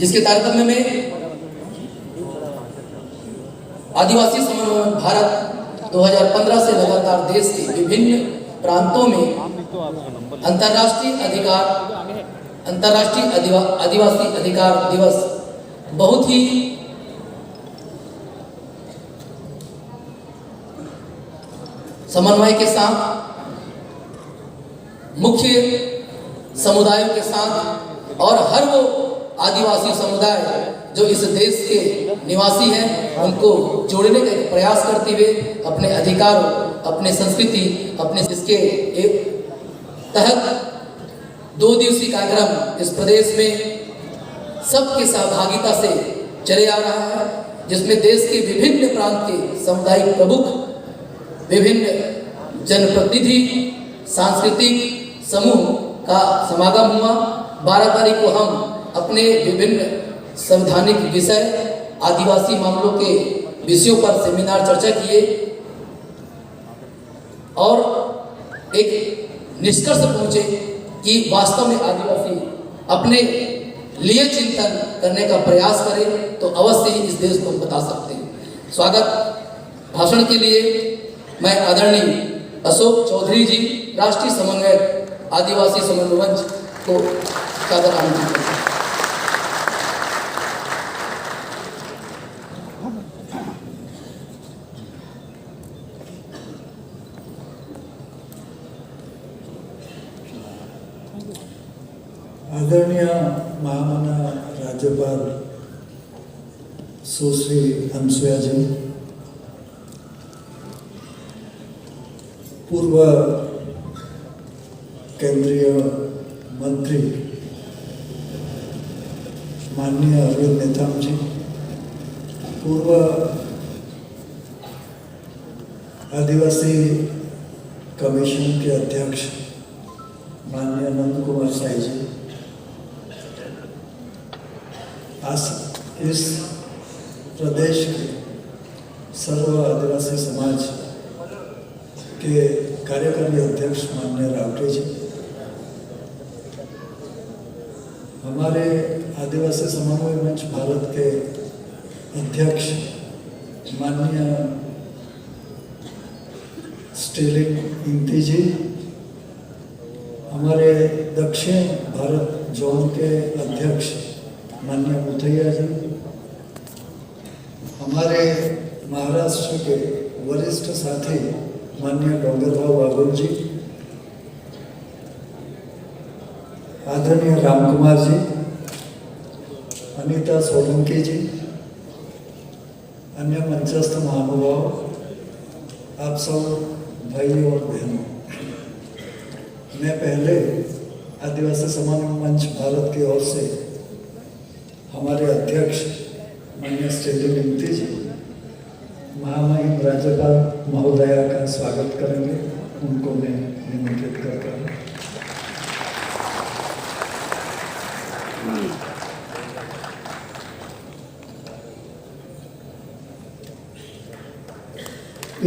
जिसके तारतम्य में आदिवासी समन्वय भारत 2015 से लगातार देश के विभिन्न प्रांतों में अंतर्राष्ट्रीय आदिवासी अधिकार दिवस बहुत ही समन्वय के साथ, मुख्य समुदायों के साथ और हर वो आदिवासी समुदाय जो इस देश के निवासी हैं उनको जोड़ने का प्रयास करते हुए अपने अधिकारों, अपने संस्कृति, अपने इसके एक तहत 2 दिवसीय कार्यक्रम इस प्रदेश में सबके सहभागिता से चले आ रहा है, जिसमें देश के विभिन्न प्रांत के सामुदायिक प्रमुख, विभिन्न जनप्रतिनिधि, सांस्कृतिक समूह का समागम हुआ। 12 तारीख को हम अपने विभिन्न संवैधानिक विषय, आदिवासी मामलों के विषयों पर सेमिनार चर्चा किए और एक निष्कर्ष पहुंचे कि वास्तव में आदिवासी अपने लिए चिंतन करने का प्रयास करें तो अवश्य ही इस देश को बता सकते हैं। स्वागत भाषण के लिए मैं आदरणीय अशोक चौधरी जी, राष्ट्रीय समन्वयक आदिवासी समन्वय मंच को सादर आमंत्रित करता हूं। आदरणीय महामना राज्यपाल सुश्री अनुसुईया जी, पूर्व केंद्रीय मंत्री माननीय अरविंद नेताम जी, पूर्व आदिवासी कमीशन के अध्यक्ष माननीय नंद कुमार साई जी, आज इस प्रदेश के सर्व आदिवासी समाज के कार्यकारी अध्यक्ष माननीय रावटे जी, हमारे आदिवासी समन्वय मंच भारत के अध्यक्ष माननीय स्टेलिन इंती जी, हमारे दक्षिण भारत जोन के अध्यक्ष माननीय मुथैया जी, हमारे महाराष्ट्र के वरिष्ठ साथी माननीय डोंगरराव बाबुल जी, आदरणीय राम कुमार जी, अनीता सोलंकी जी, अन्य मंचस्थ महानुभाव, आप सब भाइयों और बहनों, मैं पहले आदिवासी समन्वय मंच भारत की ओर से हमारे अध्यक्ष माननीय स्टेलिन इंती जी, महामहिम राज्यपाल महोदया का स्वागत करेंगे, उनको मैं निमंत्रित करता हूँ।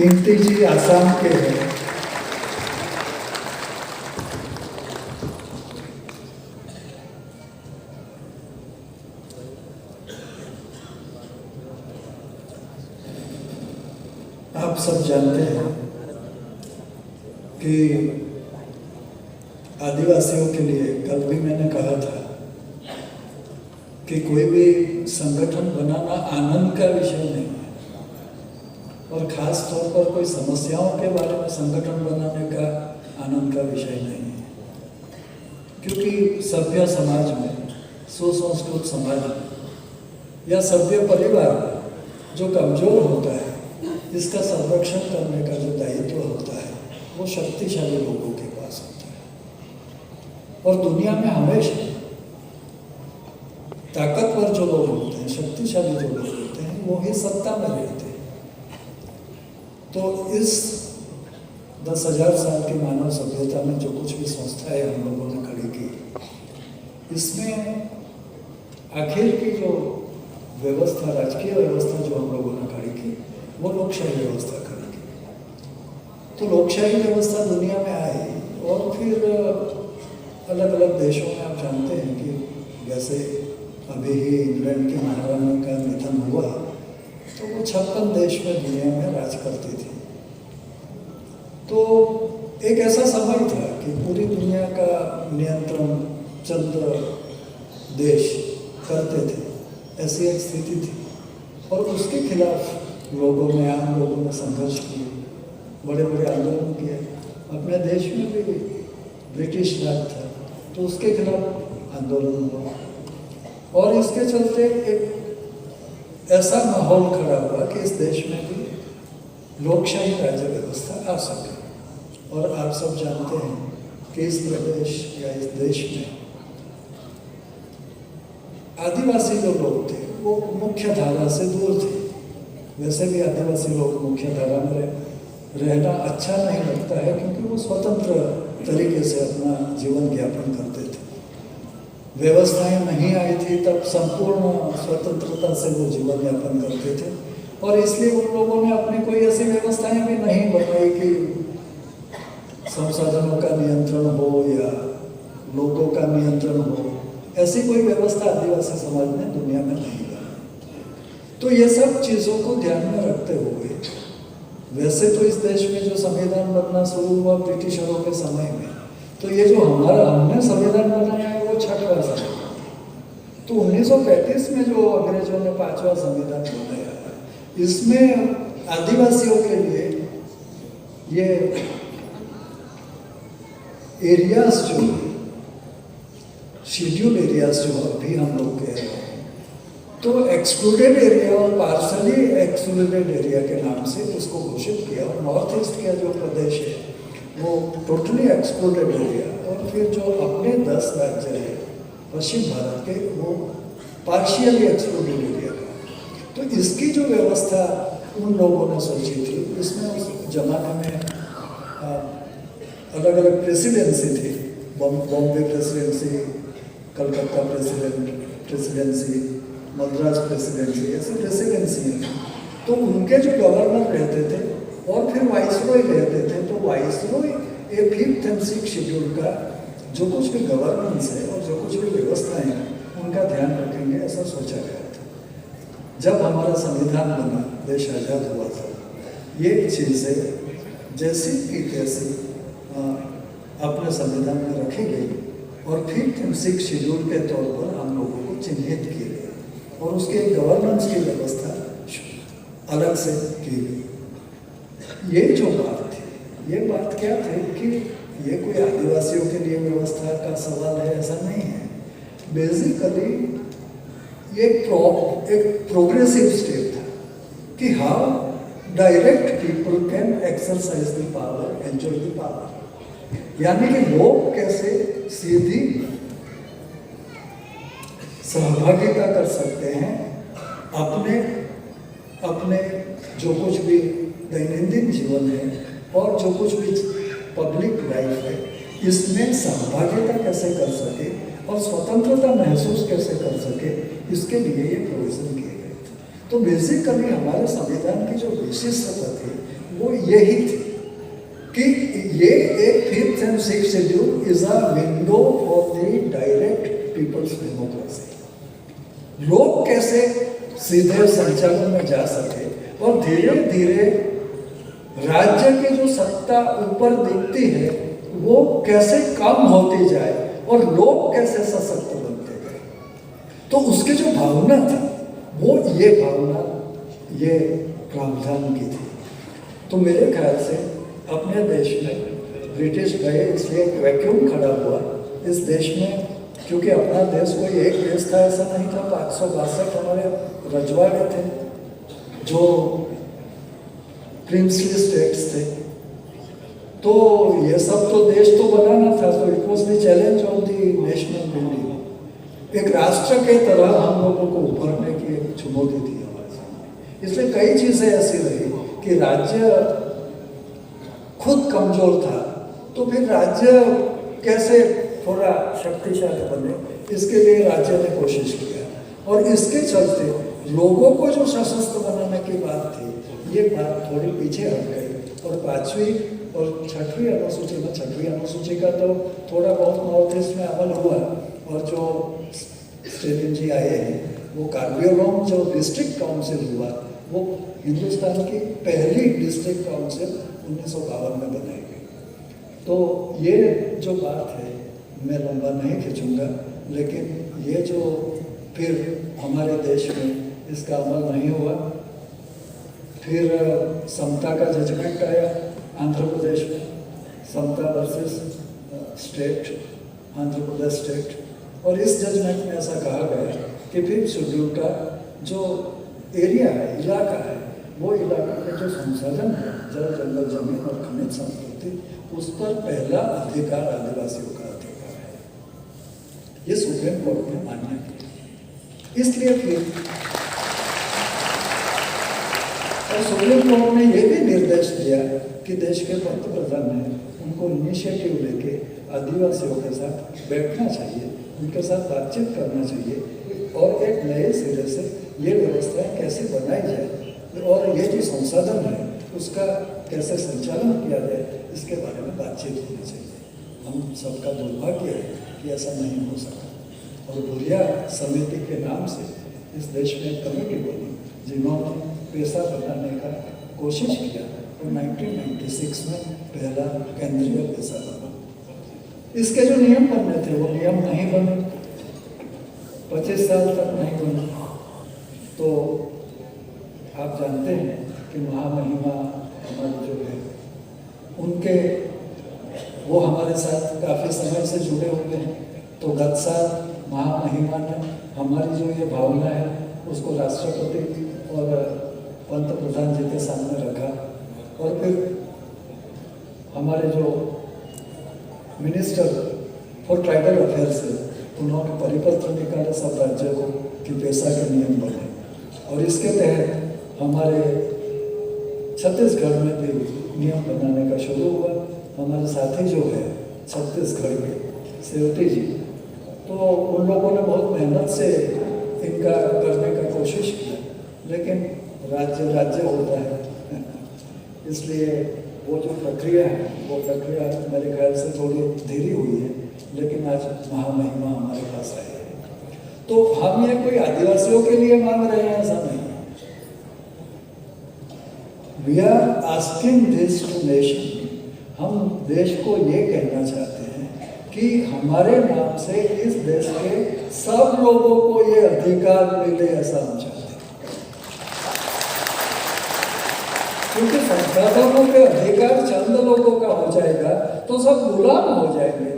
इंती जी आसाम के हैं। आप सब जानते हैं कि आदिवासियों के लिए कल भी मैंने कहा था कि कोई भी संगठन बनाना आनंद का विषय नहीं है, और ख़ास तौर पर कोई समस्याओं के बारे में संगठन बनाने का आनंद का विषय नहीं है, क्योंकि सभ्य समाज में, सुसंस्कृत समाज में या सभ्य परिवार जो कमज़ोर होता है, इसका संरक्षण करने का जो दायित्व होता है वो शक्तिशाली लोगों के पास होता है। और दुनिया में हमेशा ताकतवर जो लोग होते हैं, शक्तिशाली जो लोग होते हैं, वो ही सत्ता में रहते हैं। तो इस 10,000 साल की मानव सभ्यता में जो कुछ भी संस्थाएं हम लोगों ने खड़ी की, इसमें आखिर की जो व्यवस्था, राजकीय व्यवस्था जो हम लोगों ने खड़ी की, वो लोकशाही व्यवस्था खड़ी की। तो लोकशाही व्यवस्था दुनिया में आई और फिर अलग अलग देशों में आप जानते हैं कि जैसे अभी ही इंग्लैंड की महारानी का निधन हुआ, तो वो 56 देश में दुनिया में राज करती थी। तो एक ऐसा समय था कि पूरी दुनिया का नियंत्रण चंद देश करते थे, ऐसी एक स्थिति थी। और उसके खिलाफ लोगों ने, आम लोगों ने संघर्ष किए, बड़े बड़े आंदोलन किए। अपने देश में भी ब्रिटिश राज था, तो उसके खिलाफ आंदोलन हुआ। और इसके चलते एक ऐसा माहौल खड़ा हुआ कि इस देश में भी लोकशाही राज्य व्यवस्था आ सके। और आप सब जानते हैं कि इस प्रदेश या इस देश में आदिवासी जो लोग थे वो मुख्य धारा से दूर थे। वैसे भी आदिवासी लोग मुख्य धारा में रहना अच्छा नहीं लगता है, क्योंकि वो स्वतंत्र तरीके से अपना जीवन यापन करते थे। व्यवस्थाएं नहीं आई थी तब संपूर्ण स्वतंत्रता से वो जीवन यापन करते थे। और इसलिए उन लोगों ने अपनी कोई ऐसी व्यवस्थाएं भी नहीं बनाई कि संसाधनों का नियंत्रण हो या लोगों का नियंत्रण हो। ऐसी कोई व्यवस्था आदिवासी समाज ने दुनिया में नहीं बनाई। तो ये सब चीज़ों को ध्यान में रखते हुए, वैसे तो इस देश में जो संविधान बनना शुरू हुआ ब्रिटिशरों के समय में, तो ये जो हमने संविधान बनाया है वो 6वां संविधान। तो 1935 में जो अंग्रेजों ने 5वां संविधान बनाया, इसमें आदिवासियों के लिए ये एरियाज जो शेड्यूल एरियाज जो अभी हम लोग कह रहे हैं, तो एक्सक्लूडेड एरिया और पार्शली एक्सक्लूडेड एरिया के नाम से उसको घोषित किया। और नॉर्थ ईस्ट का जो प्रदेश है वो टोटली एक्सक्लूडेड एरिया, और फिर जो अपने 10 राज्य है पश्चिम भारत के, वो पार्शियली एक्सक्लूडेड एरिया का। तो इसकी जो व्यवस्था उन लोगों ने सोची थी, इसमें उस जमाने में अलग अलग प्रेसिडेंसी थी। Bombay presidency, Calcutta presidency, Madras presidency, ऐसे प्रेसिडेंसी हैं। तो उनके जो गवर्नर रहते थे और फिर वाइसरॉय रहते थे, तो वाइसरॉय ये 5th and 6th शेड्यूल का जो कुछ भी गवर्नेंस है और जो कुछ भी व्यवस्थाएं हैं उनका ध्यान रखेंगे, ऐसा सोचा गया था। जब हमारा संविधान बना, देश आज़ाद हुआ था, ये चीज़ें जैसी की तैसी अपने संविधान में रखी गई और 5th and 6th शेड्यूल के तौर पर हम लोगों को चिन्हित किए गए, और उसके गवर्नेंस की व्यवस्था अलग से की गई। ये जो बात थी, ये बात क्या थी कि ये कोई आदिवासियों के लिए व्यवस्था का सवाल है, ऐसा नहीं है। बेसिकली ये एक प्रोग्रेसिव स्टेप था कि how direct people can exercise the power, enjoy the power. यानी कि लोग कैसे सीधी सहभागिता कर सकते हैं अपने जो कुछ भी दैनंदिन जीवन है और जो कुछ भी पब्लिक लाइफ है, इसमें सहभागिता कैसे कर सके और स्वतंत्रता महसूस कैसे कर सके, इसके लिए ये प्रोविजन किए गए थे। तो बेसिकली हमारे संविधान की जो विशिष्टता थी वो यही थी कि ये एक 5th and 6th schedule is a window for the direct people's democracy. लोग कैसे सीधे संचालन में जा सके और धीरे धीरे राज्य की जो सत्ता ऊपर दिखती है वो कैसे कम होती जाए और लोग कैसे सशक्त बनते गए। तो उसकी जो भावना थी वो ये भावना ये प्रावधान की थी। तो मेरे ख्याल से अपने देश में ब्रिटिश गए, इसलिए एक वैक्यूम खड़ा हुआ इस देश में, क्योंकि अपना देश कोई एक देश था ऐसा नहीं था। 562 हमारे रजवाड़े थे जो प्रिंसली स्टेट्स थे। तो ये सब तो देश तो बनाना था, तो it was the challenge of the national building. एक राष्ट्र के तरह हम लोगों को उभरने की एक चुनौती थी हमारे सामने। इसलिए कई चीज़ें ऐसी रही कि राज्य खुद कमजोर था, तो फिर राज्य कैसे थोड़ा शक्तिशाली बने, इसके लिए राज्य ने कोशिश किया। और इसके चलते लोगों को जो सशस्त्र बनाने की बात थी, ये बात थोड़ी पीछे हट गई। और 5वीं और 6वीं अनुसूची में, 6वीं अनुसूची का तो थोड़ा बहुत नॉर्थ ईस्ट में अमल हुआ, और जो स्टेलिन जी आए हैं, वो कार्बी आंगलोंग जो डिस्ट्रिक्ट काउंसिल हुआ वो हिंदुस्तान की पहली डिस्ट्रिक्ट काउंसिल 1952 में बनाई गई। तो ये जो बात है मैं लंबा नहीं खींचूंगा, लेकिन ये जो फिर हमारे देश में इसका अमल नहीं हुआ, फिर समता का जजमेंट आया आंध्र प्रदेश में, समता versus state, Andhra Pradesh state, और इस जजमेंट में ऐसा कहा गया कि फिर शेड्यूल का जो एरिया है, इलाका है, वो इलाका के जो संसाधन है, जल जंगल जमीन और खनिज संपत्ति, उस पर पहला अधिकार आदिवासियों का अधिकार है। ये सुप्रीम कोर्ट ने मान्य किया। इसलिए फिर और सुप्रीम कोर्ट ने यह भी निर्देश दिया कि देश के पंत प्रधान ने उनको इनिशिएटिव लेके आदिवासियों के साथ बैठना चाहिए, उनके साथ बातचीत करना चाहिए और एक नए सिरे से ये व्यवस्थाएं कैसे बनाई जाए और ये जो संसाधन है उसका कैसे संचालन किया जाए, इसके बारे में बातचीत होनी चाहिए। हम सबका दुर्भाग्य है कि ऐसा नहीं हो सका और बुरिया समिति के नाम से इस देश में एक कमेटी बनी जिन्होंने पैसा बनाने का कोशिश किया और 1996 में पहला केंद्रीय पैसा बना। इसके जो नियम बनने थे वो नियम नहीं बने, 25 साल तक नहीं बने। तो आप जानते हैं कि महामहिमा हमारे जो है उनके वो हमारे साथ काफ़ी समय से जुड़े हुए हैं। तो गत साल महामहिमा ने हमारी जो ये भावना है उसको राष्ट्रपति और पंत प्रधान जी के सामने रखा और फिर हमारे जो मिनिस्टर फॉर ट्राइबल अफेयर्स है उन्होंने परिपत्र निकाला सब राज्यों को कि पैसा के नियम बने और इसके तहत हमारे छत्तीसगढ़ में भी नियम बनाने का शुरू हुआ। हमारे साथी जो है छत्तीसगढ़ के सेवती जी, तो उन लोगों ने बहुत मेहनत से इनका करने का कोशिश किया, लेकिन राज्य राज्य होता है इसलिए वो जो प्रक्रिया है वो प्रक्रिया मेरे ख्याल से थोड़ी धीरे हुई है, लेकिन आज महामहिमा हमारे पास आए हैं। तो हम ये कोई आदिवासियों के लिए मांग रहे हैं ऐसा नहीं, we are asking this to nation. हम देश को ये कहना चाहते हैं कि हमारे नाम से इस देश के सब लोगों को ये अधिकार मिले, ऐसा हम चाहते हैं। क्योंकि संसाधनों के अधिकार चंद लोगों का हो जाएगा तो सब गुलाम हो जाएंगे।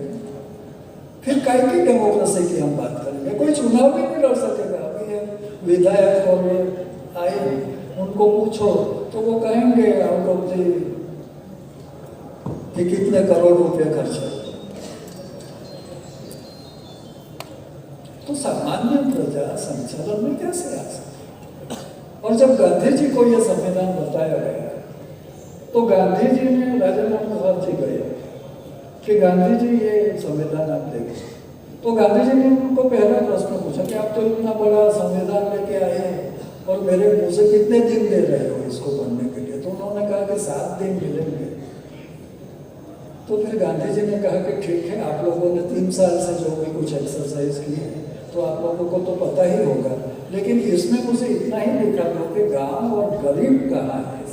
फिर काय की डेमोक्रेसी की हम बात करेंगे? कोई चुनाव भी नहीं लड़ सकेगा। अभी ये विधायक और ये आए उनको पूछो तो वो कहेंगे हम लोग जी कि कितने करोड़ रुपए खर्च है। तो सामान्य प्रजा संचालन में कैसे आ सकती? और जब गांधी जी को यह संविधान बताया गया तो गांधी जी ने राजेंद्र प्रसाद जी गए कि गांधी जी ये संविधान आप देखें। तो गांधी जी ने उनको पहला प्रश्न पूछा कि आप तो इतना बड़ा संविधान लेके आए हैं और मेरे मुंह से कितने दिन दे रहे हो इसको पढ़ने के लिए? तो उन्होंने कहा कि 7 दिन मिलेंगे। तो फिर गांधी जी ने कहा कि ठीक है, आप लोगों ने 3 साल से जो भी कुछ एक्सरसाइज की है तो आप लोगों को तो पता ही होगा, लेकिन इसमें मुझे इतना ही दिखा दो कि गांव और गरीब कहाँ है।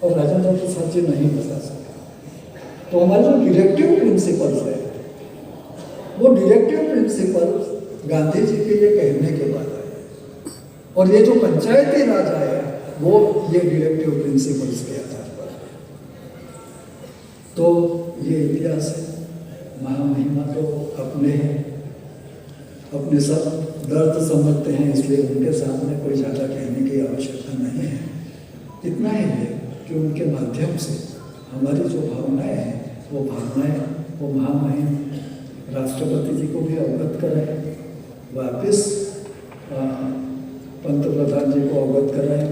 और राजेंद्र प्रसाद जी नहीं बता सके। तो हमारे जो डायरेक्टिव प्रिंसिपल्स है वो डायरेक्टिव प्रिंसिपल गांधी जी के ये कहने के बाद आए और ये जो पंचायती राज आया वो ये डायरेक्टिव प्रिंसिपल्स के आधार पर। तो ये इतिहास है। महामहिमा तो अपने हैं, अपने सब दर्द समझते हैं, इसलिए उनके सामने कोई ज़्यादा कहने की आवश्यकता नहीं है। इतना ही है कि उनके माध्यम से हमारी जो भावनाएं हैं वो महामहिम राष्ट्रपति जी को भी अवगत कराएं, वापस पंत प्रधान जी को अवगत कराएं।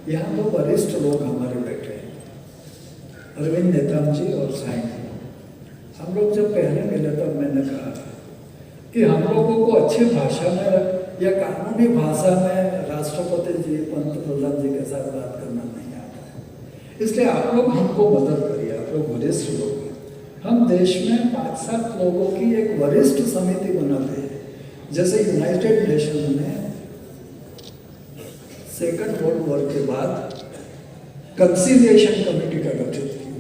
यहाँ 2 वरिष्ठ लोग हमारे बैठे हैं, अरविंद नेताम जी और साईं जी। हम लोग जब पहले मिले तब मैंने कहा कि हम लोगों को अच्छी भाषा में या कानूनी भाषा में राष्ट्रपति जी पंत प्रधान जी के साथ बात करना नहीं आता है, इसलिए आप लोग हमको मदद करिए। आप लोग वरिष्ठ लोग हैं, हम देश में 5-7 लोगों की एक वरिष्ठ समिति बनाते हैं। जैसे यूनाइटेड नेशन ने सेकंड वर्ल्ड वॉर के बाद कंसिलिएशन कमेटी का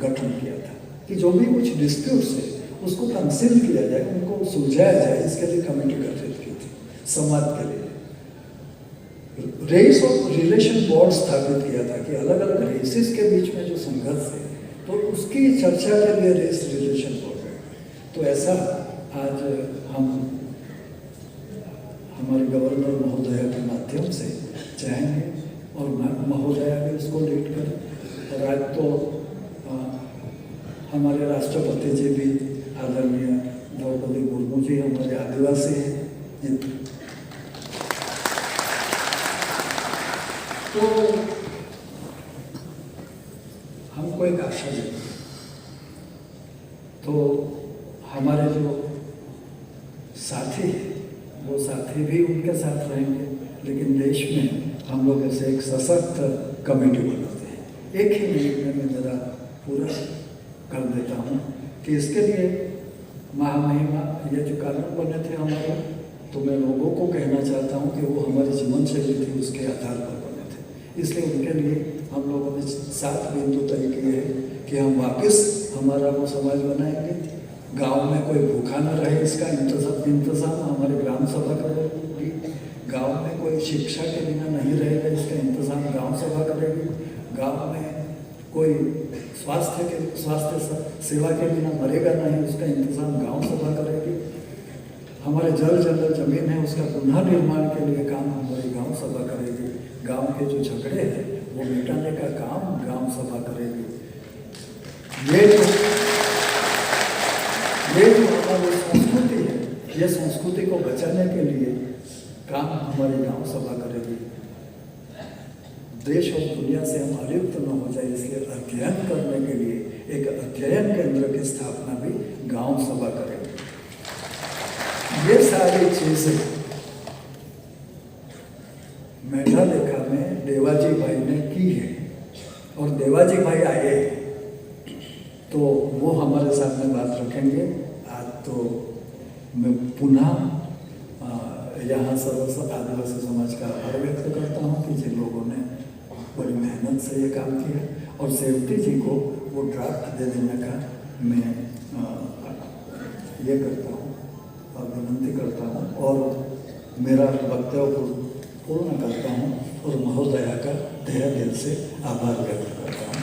गठन किया था कि जो भी कुछ डिस्प्यूट्स है उसको कंसिल किया जाए, उनको सुलझाया जाए, इसके लिए कमेटी गठित की थी समाज के लिए। रेस ऑफ रिलेशन बोर्ड स्थापित किया था कि अलग अलग रेसेस के बीच में जो संघर्ष है तो उसकी चर्चा के लिए रेस रिलेशन बोर्ड है। तो ऐसा आज हम हमारे गवर्नर महोदया के माध्यम से चाहेंगे और महोदया भी उसको लीड करें। और आज तो हमारे राष्ट्रपति जी भी आदरणीय द्रौपदी मुर्मू जी हमारे आदिवासी हैं। तो हमको एक आशा है, तो हमारे जो साथी वो साथी भी उनके साथ रहेंगे, लेकिन देश में हम लोग ऐसे एक सशक्त कमेटी बनाते हैं। एक ही मिनट में मैं ज़रा पूरा कर देता हूँ कि इसके लिए महामहिमा ये जो कानून बने थे हमारे, तो मैं लोगों को कहना चाहता हूँ कि वो हमारी जीवन शैली थी उसके आधार पर बने थे। इसलिए उनके लिए हम लोगों ने 7 बिंदु तय किए हैं कि हम वापस हमारा वो समाज बनाएंगे। गांव में कोई भूखा न रहे इसका इंतजाम हमारे ग्राम सभा करेगी। गांव में कोई शिक्षा के बिना नहीं रहेगा इसका इंतजाम गांव सभा करेगी। गांव में कोई स्वास्थ्य सेवा के बिना मरेगा नहीं उसका इंतजाम गांव सभा करेगी। हमारे जल जंगल जमीन है उसका पुनः निर्माण के लिए काम हमारी गांव सभा करेगी। गांव के जो झगड़े हैं वो मिटाने का काम गांव सभा करेगी। ये जो हमारी संस्कृति है, ये संस्कृति को बचाने के लिए काम हमारी गांव सभा करेगी। देश और दुनिया से हम अलिप्त न हो जाए इसलिए अध्ययन करने के लिए एक अध्ययन केंद्र की स्थापना भी गांव सभा करेगी। ये सारी चीजें मेधा लेखा में देवाजी भाई ने की है और देवाजी भाई आए तो वो हमारे सामने बात रखेंगे। आज तो मैं पुनः यहाँ सर्व आदिवासी समाज का आभार व्यक्त करता हूँ कि जिन लोगों ने बड़ी मेहनत से ये काम किया और सेवती जी को वो ड्राफ्ट दे देने का मैं ये करता हूँ और विनंती करता हूँ और मेरा वक्तव्य पूर्ण करता हूँ और महोदया का तहे दिल से आभार व्यक्त करता हूँ।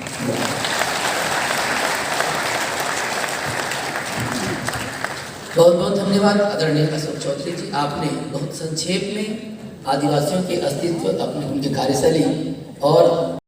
बहुत बहुत धन्यवाद आदरणीय अशोक चौधरी जी। आपने बहुत संक्षेप में आदिवासियों के अस्तित्व, अपने उनकी कार्यशैली और